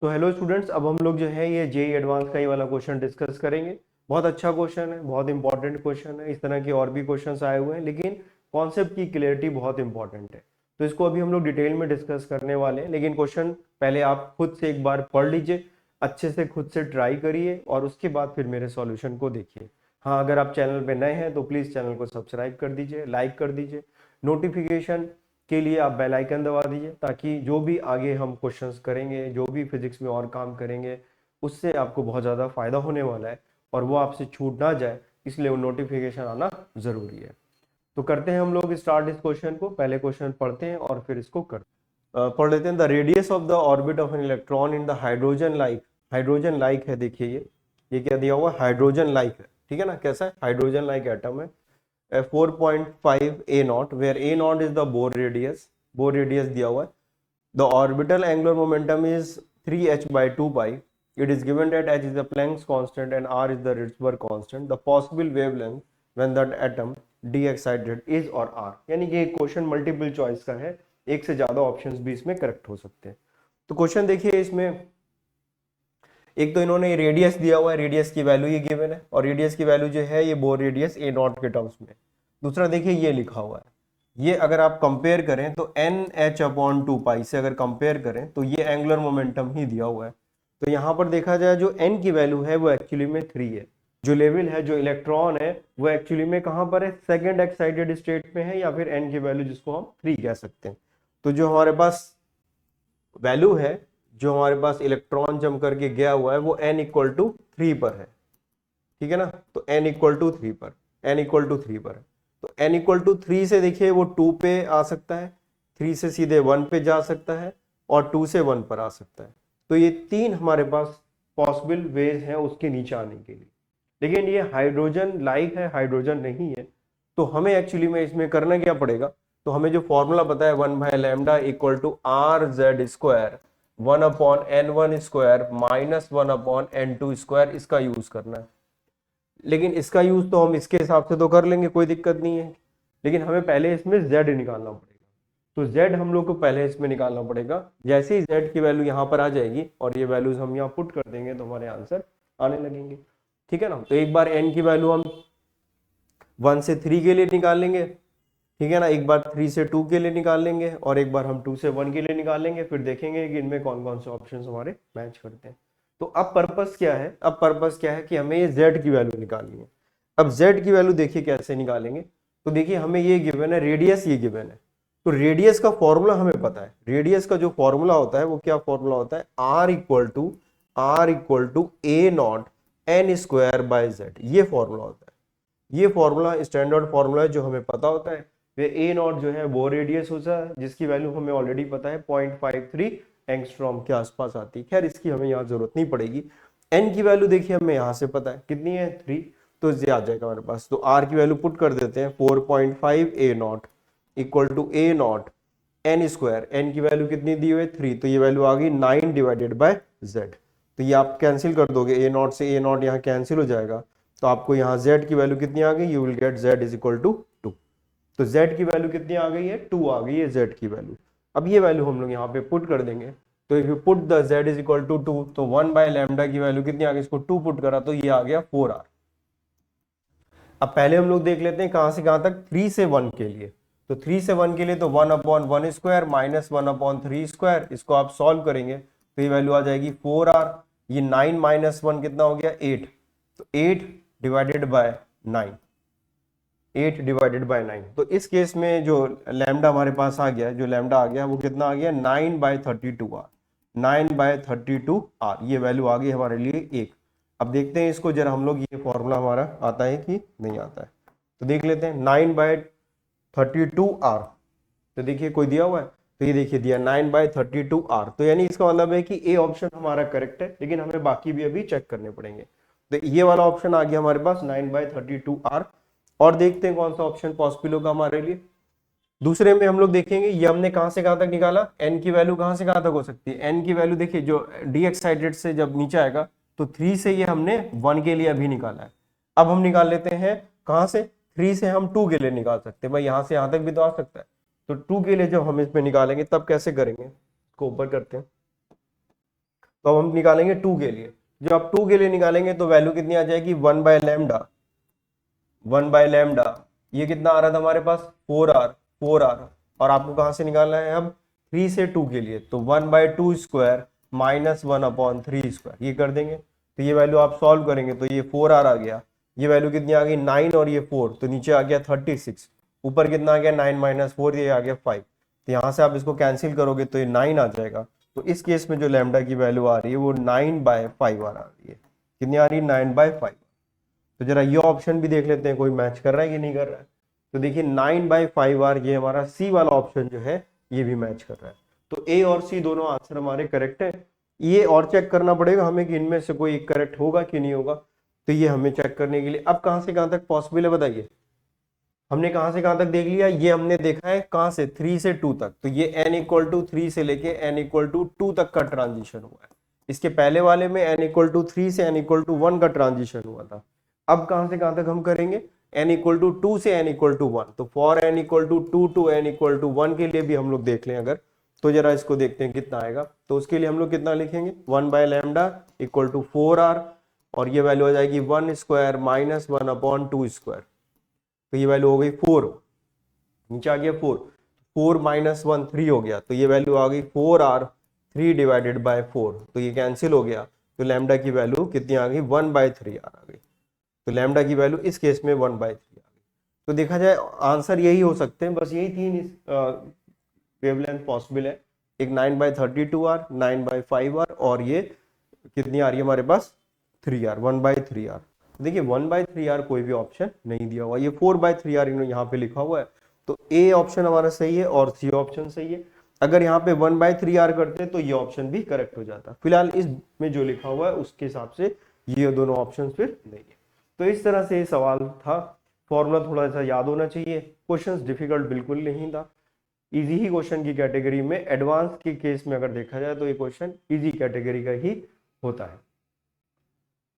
तो hello students, अब हम लोग जो है ये जेई एडवांस का ये वाला क्वेश्चन डिस्कस करेंगे। बहुत अच्छा क्वेश्चन है, बहुत इंपॉर्टेंट क्वेश्चन है। इस तरह के और भी क्वेश्चंस आए हुए हैं, लेकिन कॉन्सेप्ट की क्लियरिटी बहुत इंपॉर्टेंट है। तो इसको अभी हम लोग डिटेल में डिस्कस करने वाले हैं, लेकिन क्वेश्चन पहले आप खुद से एक बार पढ़ लीजिए, अच्छे से खुद से ट्राई करिए और उसके बाद फिर मेरे सॉल्यूशन को देखिए। हाँ, अगर आप चैनल पे नए हैं तो प्लीज़ चैनल को सब्सक्राइब कर दीजिए, लाइक कर दीजिए। नोटिफिकेशन के लिए आप बेल आइकन दबा दीजिए, ताकि जो भी आगे हम क्वेश्चंस करेंगे, जो भी फिजिक्स में और काम करेंगे, उससे आपको बहुत ज़्यादा फायदा होने वाला है और वो आपसे छूट ना जाए, इसलिए वो नोटिफिकेशन आना ज़रूरी है। तो करते हैं हम लोग स्टार्ट इस क्वेश्चन को। पहले क्वेश्चन पढ़ते हैं और फिर इसको पढ़ लेते हैं। The radius of the orbit of an electron in the hydrogen like है। देखिए ये क्या दिया हुआ है? हाइड्रोजन लाइक है, ठीक है ना। कैसा है? हाइड्रोजन लाइक एटम है। 4.5 a naught, where a naught is the Bohr radius दिया हुआ है। The orbital angular momentum is 3h/2 pi. It is given that h is the Planck's constant and r is the Rydberg constant. The possible wavelength when that atom de excited is और r। यानी कि एक question multiple choice का है, एक से ज्यादा options भी इसमें करेक्ट हो सकते हैं। तो क्वेश्चन देखिए, इसमें एक तो इन्होंने रेडियस दिया हुआ है, रेडियस की वैल्यू ये गिवन है, और रेडियस की वैल्यू जो है ये बोर रेडियस ए नॉट के टर्म्स में। दूसरा देखिए ये लिखा हुआ है, ये अगर आप कंपेयर करें तो एन एच अपॉन 2 पाई से अगर कंपेयर करें तो ये एंगुलर मोमेंटम ही दिया हुआ है। तो यहाँ पर देखा जाए जो एन की वैल्यू है वो एक्चुअली में 3 है। जो लेवल है, जो इलेक्ट्रॉन है, वो एक्चुअली में कहाँ पर है? सेकेंड एक्साइटेड स्टेट में है, या फिर एन की वैल्यू जिसको हम 3 कह सकते हैं। तो जो हमारे पास वैल्यू है, जो हमारे पास इलेक्ट्रॉन जम करके गया हुआ है, वो n इक्वल टू 3 पर है, ठीक है ना। तो n इक्वल टू 3 पर, n इक्वल टू 3 पर है। तो n इक्वल टू 3 से देखिए वो 2 पे आ सकता है, 3 से सीधे 1 पे जा सकता है, और 2 से 1 पर आ सकता है। तो ये तीन हमारे पास पॉसिबल वेज हैं उसके नीचे आने के लिए। लेकिन ये हाइड्रोजन लाइक है, हाइड्रोजन नहीं है। तो हमें एक्चुअली में इसमें करना क्या पड़ेगा? तो हमें जो फॉर्मूला पता है 1/λ equal to R Z square 1/n1 square minus 1/n2 square, इसका यूज करना है। लेकिन इसका यूज तो हम इसके हिसाब से तो कर लेंगे, कोई दिक्कत नहीं है, लेकिन हमें पहले इसमें z निकालना पड़ेगा। तो z हम लोग को पहले इसमें निकालना पड़ेगा। जैसे ही z की वैल्यू यहाँ पर आ जाएगी और ये वैल्यूज हम यहाँ पुट कर देंगे तो हमारे आंसर आने लगेंगे, ठीक है ना। तो एक बार n की वैल्यू हम 1 से 3 के लिए निकाल लेंगे, ठीक है ना। एक बार 3 से 2 के लिए निकाल लेंगे, और एक बार हम 2 से 1 के लिए निकाल लेंगे। फिर देखेंगे कि इनमें कौन कौन से ऑप्शंस हमारे मैच करते हैं। तो अब पर्पस क्या है? अब पर्पस क्या है कि हमें ये z की वैल्यू निकालनी है। अब z की वैल्यू देखिए कैसे निकालेंगे। तो देखिए हमें ये गिवन है, रेडियस ये गिवन है। तो रेडियस का फॉर्मूला हमें पता है। रेडियस का जो फॉर्मूला होता है वो क्या फॉर्मूला होता है? r equal to A naught N square by Z, ये फॉर्मूला होता है। ये फॉर्मूला स्टैंडर्ड फॉर्मूला है जो हमें पता होता है। वे ए नॉट जो है वो रेडियस होता है, जिसकी वैल्यू हमें ऑलरेडी पता है 0.53 एंगस्ट्रॉम के आसपास आती है। खैर इसकी हमें यहाँ जरूरत नहीं पड़ेगी। एन की वैल्यू देखिए हमें यहाँ से पता है कितनी है, 3। तो ये आ जाएगा हमारे पास। तो आर की वैल्यू पुट कर देते हैं, 4.5 a naught equal to A naught N square. N की वैल्यू कितनी दी हुई है? 3। तो ये वैल्यू आ गई 9 डिवाइडेड बाय जेड। तो ये आप कैंसिल कर दोगे, ए नॉट से ए नॉट यहाँ कैंसिल हो जाएगा। तो आपको यहाँ z की वैल्यू कितनी आ गई? You will get z is equal to 2। तो z की वैल्यू कितनी आ गई है? 2 आ गई है z की वैल्यू। अब ये वैल्यू हम लोग यहाँ पे पुट कर देंगे। तो if you put the z is equal to 2, तो 1/λ की वैल्यू कितनी आ गई? इसको 2 पुट करा तो ये आ गया 4r। अब पहले हम लोग देख लेते हैं कहां से कहां तक, 3 से 1 के लिए। तो 3 से 1 के लिए तो 1/1 स्क्वायर माइनस 1/3 स्क्वायर, इसको आप सॉल्व करेंगे तो ये वैल्यू आ जाएगी 4r। ये 9 माइनस 1 कितना हो गया? 8। तो 8 डिवाइडेड बाय 9, 8 डिवाइडेड बाय 9। तो इस केस में जो लैम्डा हमारे पास आ गया, जो लैम्डा आ गया वो कितना आ गया? 9/32r। 9/32r ये वैल्यू आ गई हमारे लिए 1। अब देखते हैं इसको जरा हम लोग, ये फॉर्मूला हमारा आता है कि नहीं आता है। तो देख लेते हैं 9/32r। तो देखिए कोई दिया हुआ है, तो ये देखिए दिया 9/32r। तो यानी इसका मतलब है कि ए ऑप्शन हमारा करेक्ट है, लेकिन हमें बाकी भी अभी चेक करने पड़ेंगे। तो ये वाला ऑप्शन आ गया हमारे पास 9/32r। और देखते हैं कौन सा ऑप्शन पॉसिबल होगा हमारे लिए। दूसरे में हम लोग देखेंगे ये हमने कहां से कहां तक निकाला, एन की वैल्यू कहां से कहां तक हो सकती है। एन की वैल्यू देखिए जो डी एक्साइटेड से जब नीचे आएगा तो 3 से ये हमने 1 के लिए अभी निकाला है। अब हम निकाल लेते हैं कहां से, 3 से हम 2 के लिए निकाल सकते हैं। भाई यहां से यहां तक भी तो आ सकता है। तो 2 के लिए जब हम इसमें निकालेंगे तब कैसे करेंगे, इसको ऊपर करते हैं। तो अब हम निकालेंगे 2 के लिए। जब आप 2 के लिए निकालेंगे तो वैल्यू कितनी आ जाएगी 1 बाय लैम्डा, 1 बाय लैम्डा, ये कितना आ रहा था हमारे पास 4r, 4r। और आपको कहाँ से निकालना है अब 3 से 2 के लिए, तो 1 by 2 square minus 1 upon 3 square, ये कर देंगे। तो ये वैल्यू आप सॉल्व करेंगे तो ये 4r आ गया, ये वैल्यू कितनी आ गई 9 और ये 4, तो नीचे आ गया 36, ऊपर कितना आ गया 9 माइनस 4, ये आ गया 5। तो यहाँ से आप इसको कैंसिल करोगे तो ये 9 आ जाएगा। तो इस केस में जो लैम्डा की वैल्यू आ रही है वो 9 बाय 5 आ रही है। कितनी आ रही है 9 बाय 5। तो जरा ये ऑप्शन भी देख लेते हैं कोई मैच कर रहा है कि नहीं कर रहा है। तो देखिए 9 बाय 5r, ये हमारा सी वाला ऑप्शन जो है ये भी मैच कर रहा है। तो ए और सी दोनों आंसर हमारे करेक्ट है। ये और चेक करना पड़ेगा हमें कि इनमें से कोई करेक्ट होगा कि नहीं होगा। तो ये हमें चेक करने के लिए अब कहां से कहां तक पॉसिबल है बताइए। हमने कहां से कहां तक देख लिया, ये हमने देखा है कहां से 3 से 2 तक। तो ये n इक्वल टू 3 से लेके n इक्वल टू 2 तक का ट्रांजिशन हुआ है। इसके पहले वाले में n इक्वल टू 3 से n इक्वल टू 1 का ट्रांजिशन हुआ था। अब कहां से कहां तक हम करेंगे n इक्वल टू 2 से n इक्वल टू 1। तो for n equal to 2 to n equal to 1 के लिए भी हम लोग देख लें अगर, तो जरा इसको देखते हैं कितना आएगा। तो उसके लिए हम लोग कितना लिखेंगे 1 by lambda equal to 4r, और ये वैल्यू आ जाएगी 1 स्क्वायर माइनस 1 अपॉन 2 स्क्वायर। तो ये वैल्यू हो गई 4, नीचे आ गया 4, 4 माइनस 1 3 हो गया। तो ये वैल्यू आ गई 4r 3 डिवाइडेड बाय 4, तो ये कैंसिल हो गया। तो लैम्डा की वैल्यू कितनी आ गई 1 बाय 3r आ गई। तो लैम्डा की वैल्यू इस केस में 1 बाय 3 आ गई। तो देखा जाए आंसर यही हो सकते हैं, बस यही 3 वेवलेंथ पॉसिबल है। एक 9 बाय 32r, 9 बाय 5r, और ये कितनी आ रही है हमारे पास 3r, 1 बाय 3r। देखिए 1 बाय 3r कोई भी ऑप्शन नहीं दिया हुआ, ये 4 बाय 3r इन्होंने यहाँ पे लिखा हुआ है। तो ए ऑप्शन हमारा सही है और सी ऑप्शन सही है। अगर यहाँ पे 1 बाय 3r करते तो ये ऑप्शन भी करेक्ट हो जाता। फिलहाल इसमें जो लिखा हुआ है उसके हिसाब से ये दोनों ऑप्शन फिर नहीं है। तो इस तरह से ये सवाल था। फॉर्मूला थोड़ा सा याद होना चाहिए, क्वेश्चंस डिफिकल्ट बिल्कुल नहीं था, इजी ही क्वेश्चन की कैटेगरी में। एडवांस के केस में अगर देखा जाए तो ये क्वेश्चन इजी कैटेगरी का ही होता है।